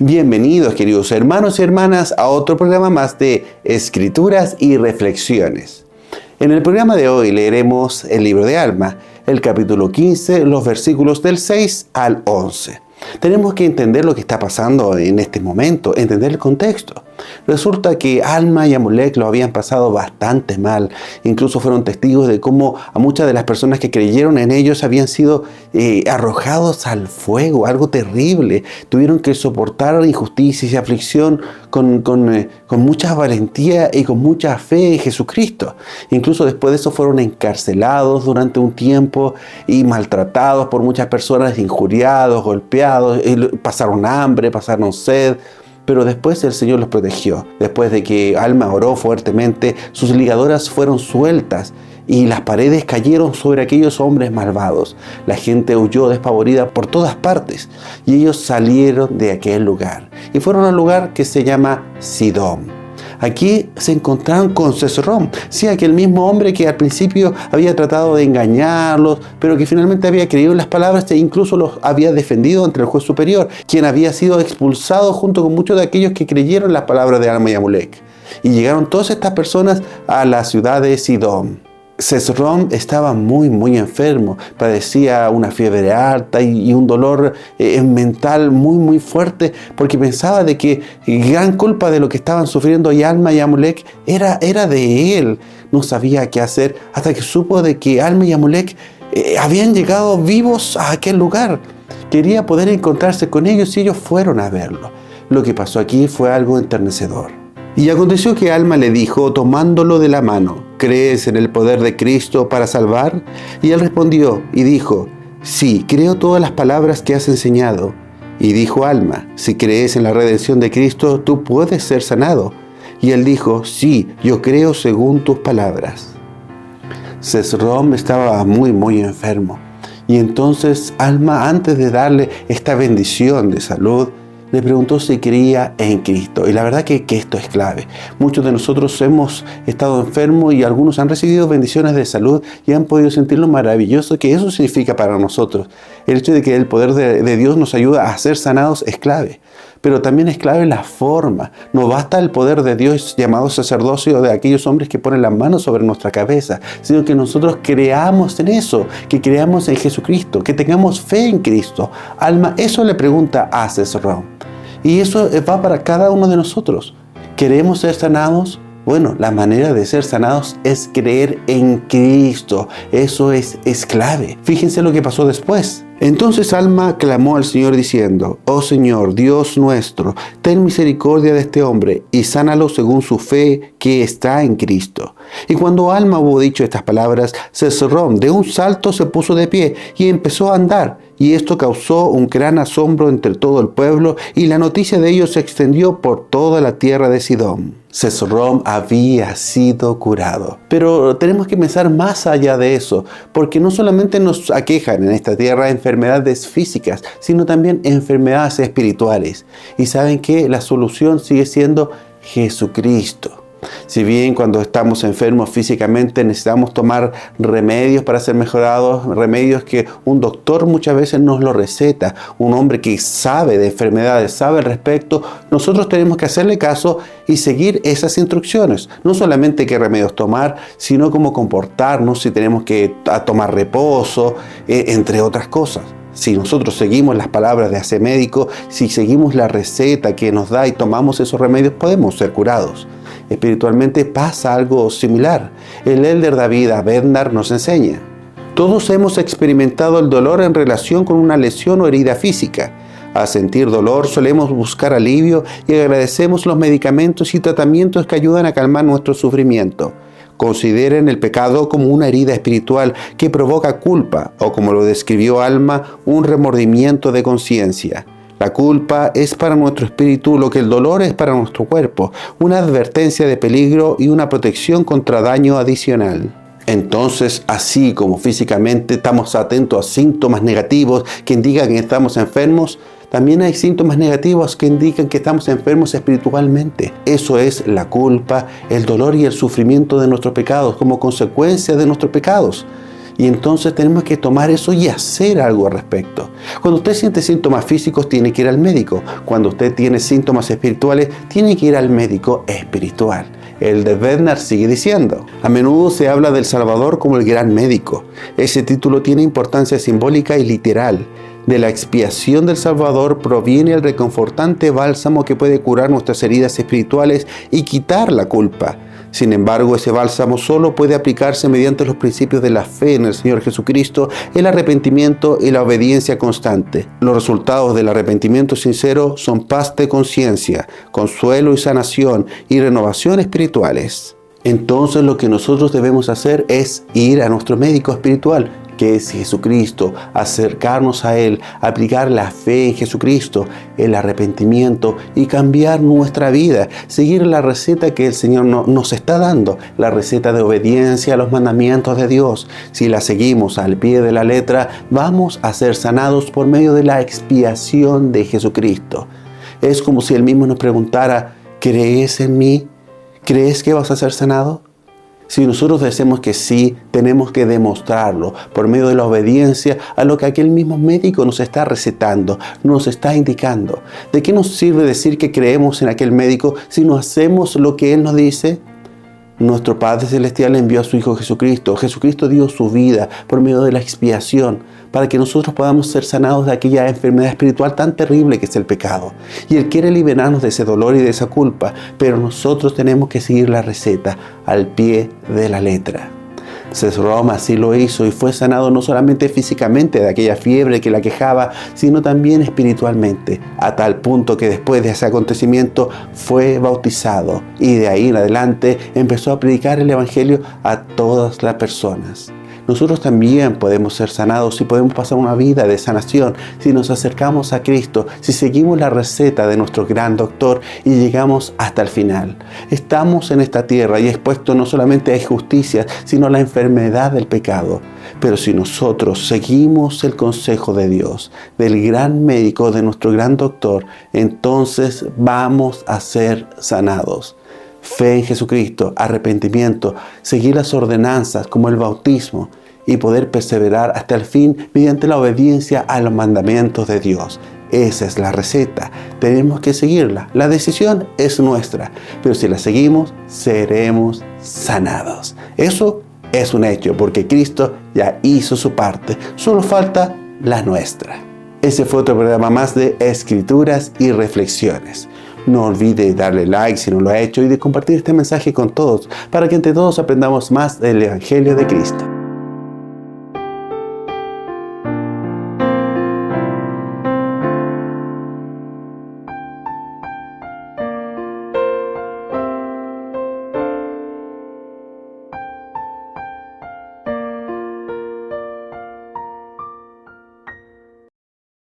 Bienvenidos, queridos hermanos y hermanas, a otro programa más de Escrituras y Reflexiones. En el programa de hoy leeremos el libro de Alma, el capítulo 15, los versículos del 6 al 11. Tenemos que entender lo que está pasando en este momento, entender el contexto. Resulta que Alma y Amulek lo habían pasado bastante mal. Incluso fueron testigos de cómo a muchas de las personas que creyeron en ellos habían sido arrojados al fuego, algo terrible. Tuvieron que soportar injusticias y aflicción con mucha valentía y con mucha fe en Jesucristo. Incluso después de eso fueron encarcelados durante un tiempo y maltratados por muchas personas, injuriados, golpeados, pasaron hambre, pasaron sed. Pero después el Señor los protegió. Después de que Alma oró fuertemente, sus ligaduras fueron sueltas y las paredes cayeron sobre aquellos hombres malvados. La gente huyó despavorida por todas partes y ellos salieron de aquel lugar y fueron al lugar que se llama Sidón. Aquí se encontraron con Sesrom, sí, aquel mismo hombre que al principio había tratado de engañarlos, pero que finalmente había creído en las palabras e incluso los había defendido ante el juez superior, quien había sido expulsado junto con muchos de aquellos que creyeron en las palabras de Alma y Amulek. Y llegaron todas estas personas a la ciudad de Sidón. Sesrom estaba muy enfermo, padecía una fiebre alta y un dolor mental muy fuerte, porque pensaba de que gran culpa de lo que estaban sufriendo y Alma y Amulek era de él. No sabía qué hacer hasta que supo de que Alma y Amulek habían llegado vivos a aquel lugar. Quería poder encontrarse con ellos y ellos fueron a verlo. Lo que pasó aquí fue algo enternecedor. Y aconteció que Alma le dijo, tomándolo de la mano, ¿crees en el poder de Cristo para salvar? Y él respondió y dijo, sí, creo todas las palabras que has enseñado. Y dijo Alma, si crees en la redención de Cristo, tú puedes ser sanado. Y él dijo, sí, yo creo según tus palabras. Sesrom estaba muy enfermo. Y entonces Alma, antes de darle esta bendición de salud, le preguntó si creía en Cristo. Y la verdad que esto es clave. Muchos de nosotros hemos estado enfermos y algunos han recibido bendiciones de salud y han podido sentir lo maravilloso que eso significa para nosotros. El hecho de que el poder de Dios nos ayuda a ser sanados es clave. Pero también es clave la forma. No basta el poder de Dios llamado sacerdocio de aquellos hombres que ponen las manos sobre nuestra cabeza, sino que nosotros creamos en eso, que creamos en Jesucristo, que tengamos fe en Cristo. Alma, eso le pregunta a Sesrom. Y eso va para cada uno de nosotros. ¿Queremos ser sanados? Bueno, la manera de ser sanados es creer en Cristo. Eso es clave. Fíjense lo que pasó después. Entonces Alma clamó al Señor diciendo, oh Señor, Dios nuestro, ten misericordia de este hombre y sánalo según su fe que está en Cristo. Y cuando Alma hubo dicho estas palabras, Sesrom de un salto se puso de pie y empezó a andar. Y esto causó un gran asombro entre todo el pueblo y la noticia de ellos se extendió por toda la tierra de Sidón. Sesrom había sido curado. Pero tenemos que pensar más allá de eso, porque no solamente nos aquejan en esta tierra enfermedades físicas, sino también enfermedades espirituales. Y saben que la solución sigue siendo Jesucristo. Si bien cuando estamos enfermos físicamente necesitamos tomar remedios para ser mejorados, remedios que un doctor muchas veces nos lo receta, un hombre que sabe de enfermedades, sabe al respecto, nosotros tenemos que hacerle caso y seguir esas instrucciones. No solamente qué remedios tomar, sino cómo comportarnos, si tenemos que tomar reposo, entre otras cosas. Si nosotros seguimos las palabras de ese médico, si seguimos la receta que nos da y tomamos esos remedios, podemos ser curados. Espiritualmente pasa algo similar. El elder David Abednar nos enseña. Todos hemos experimentado el dolor en relación con una lesión o herida física. Al sentir dolor solemos buscar alivio y agradecemos los medicamentos y tratamientos que ayudan a calmar nuestro sufrimiento. Consideren el pecado como una herida espiritual que provoca culpa o, como lo describió Alma, un remordimiento de conciencia. La culpa es para nuestro espíritu lo que el dolor es para nuestro cuerpo, una advertencia de peligro y una protección contra daño adicional. Entonces, así como físicamente estamos atentos a síntomas negativos que indican que estamos enfermos, también hay síntomas negativos que indican que estamos enfermos espiritualmente. Eso es la culpa, el dolor y el sufrimiento de nuestros pecados como consecuencia de nuestros pecados. Y entonces tenemos que tomar eso y hacer algo al respecto. Cuando usted siente síntomas físicos, tiene que ir al médico. Cuando usted tiene síntomas espirituales, tiene que ir al médico espiritual. El de Bednar sigue diciendo: a menudo se habla del Salvador como el gran médico. Ese título tiene importancia simbólica y literal. De la expiación del Salvador proviene el reconfortante bálsamo que puede curar nuestras heridas espirituales y quitar la culpa. Sin embargo, ese bálsamo solo puede aplicarse mediante los principios de la fe en el Señor Jesucristo, el arrepentimiento y la obediencia constante. Los resultados del arrepentimiento sincero son paz de conciencia, consuelo y sanación y renovación espirituales. Entonces lo que nosotros debemos hacer es ir a nuestro médico espiritual, que es Jesucristo, acercarnos a Él, aplicar la fe en Jesucristo, el arrepentimiento y cambiar nuestra vida, seguir la receta que el Señor nos está dando, la receta de obediencia a los mandamientos de Dios. Si la seguimos al pie de la letra, vamos a ser sanados por medio de la expiación de Jesucristo. Es como si Él mismo nos preguntara: ¿crees en mí? ¿Crees que vas a ser sanado? Si nosotros decimos que sí, tenemos que demostrarlo por medio de la obediencia a lo que aquel mismo médico nos está recetando, nos está indicando. ¿De qué nos sirve decir que creemos en aquel médico si no hacemos lo que Él nos dice? Nuestro Padre Celestial envió a su Hijo Jesucristo. Jesucristo dio su vida por medio de la expiación para que nosotros podamos ser sanados de aquella enfermedad espiritual tan terrible que es el pecado. Y Él quiere liberarnos de ese dolor y de esa culpa, pero nosotros tenemos que seguir la receta al pie de la letra. Cesroma así lo hizo y fue sanado no solamente físicamente de aquella fiebre que la quejaba, sino también espiritualmente, a tal punto que después de ese acontecimiento fue bautizado y de ahí en adelante empezó a predicar el Evangelio a todas las personas. Nosotros también podemos ser sanados y podemos pasar una vida de sanación si nos acercamos a Cristo, si seguimos la receta de nuestro gran doctor y llegamos hasta el final. Estamos en esta tierra y expuestos no solamente a injusticias, sino a la enfermedad del pecado. Pero si nosotros seguimos el consejo de Dios, del gran médico, de nuestro gran doctor, entonces vamos a ser sanados. Fe en Jesucristo, arrepentimiento, seguir las ordenanzas como el bautismo y poder perseverar hasta el fin mediante la obediencia a los mandamientos de Dios. Esa es la receta. Tenemos que seguirla. La decisión es nuestra, pero si la seguimos, seremos sanados. Eso es un hecho, porque Cristo ya hizo su parte. Solo falta la nuestra. Ese fue otro programa más de Escrituras y Reflexiones. No olvide darle like si no lo ha hecho y de compartir este mensaje con todos para que entre todos aprendamos más del Evangelio de Cristo.